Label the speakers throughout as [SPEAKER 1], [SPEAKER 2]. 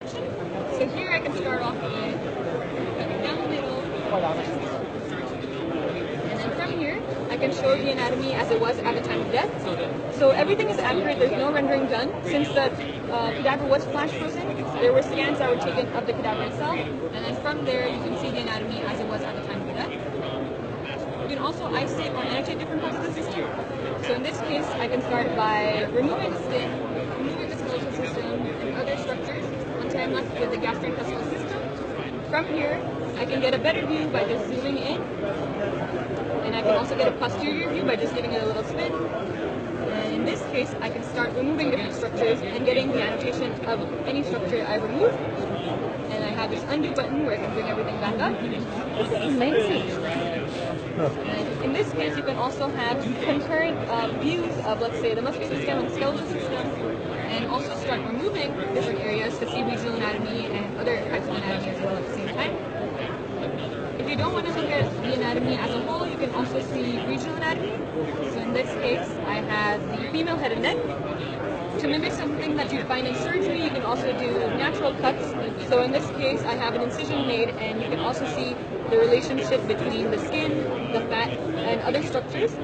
[SPEAKER 1] So here I can start off with down the middle, and then from here I can show the anatomy as it was at the time of death. So everything is accurate, there's no rendering done. Since the cadaver was flash frozen, there were scans that were taken of the cadaver itself, and then from there you can see the anatomy as it was at the time of death. You can also isolate or annotate different parts of the system. So in this case, I can start by removing the skin, removing the skeletal system, and other structures until I'm left with the gastrointestinal system. From here, I can get a better view by just zooming in, and I can also get a posterior view by just giving it a little spin. And in this case, I can start removing different structures and getting the annotation of any structure I remove. And I have this undo button where I can bring everything back up.
[SPEAKER 2] This is amazing.
[SPEAKER 1] And in this case, you can also have concurrent views of, let's say, the muscular system and skeletal system, and also start removing different areas to see regional anatomy and other types of anatomy as well at the same time. If you don't want to look at the anatomy as a whole, you can also see regional anatomy. So in this case, I have the female head and neck. To mimic something that you find in surgery, you can also do natural cuts. So in this case, I have an incision made, and you can also see the relationship between the skin, the fat, and other structures.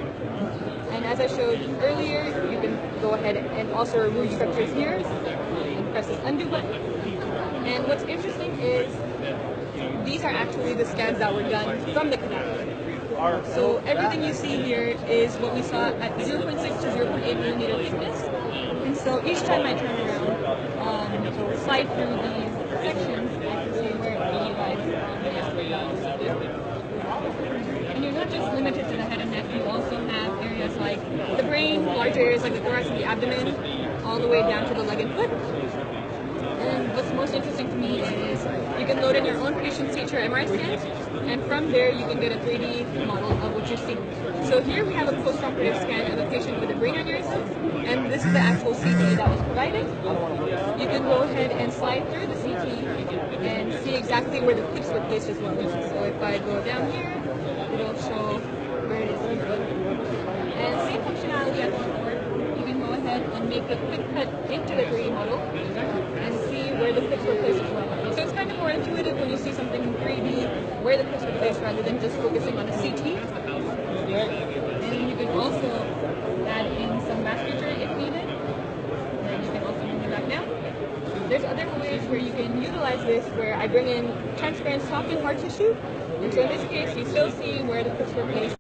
[SPEAKER 1] And as I showed earlier, you can go ahead and also remove structures here and press this undo button. And what's interesting is these are actually the scans that were done from the cadaver. So everything you see here is what we saw at 0.6 to 0.8 millimeter thickness. And so each time I turn around, slide through these sections, I can see where it relies on the aspect of. And you're not just limited to the head and neck, you also have areas like the brain, large areas like the thorax and the abdomen, all the way down to the leg and foot. And what's most interesting to me is you can load in your own patient's CT or MRI scans, and from there you can get a 3D model of what you're seeing. So here we have a post-operative scan of a patient with a brain aneurysm, and this is the actual CT that was provided. You can go ahead and slide through the CT and see exactly where the clips were placed as well. So if I go down here, it'll show where it is here. And same functionality as before. You can go ahead and make a quick cut into the 3D model and see where the clips were placed as well. So it's kind of more intuitive when you see something in 3D, where the clips were placed rather than just focusing on a CT. And you can also add in some vasculature if needed. And you can also move it back down. There's other ways where you can utilize this where I bring in transparent soft and hard tissue. And so in this case, you still see where the clips were placed.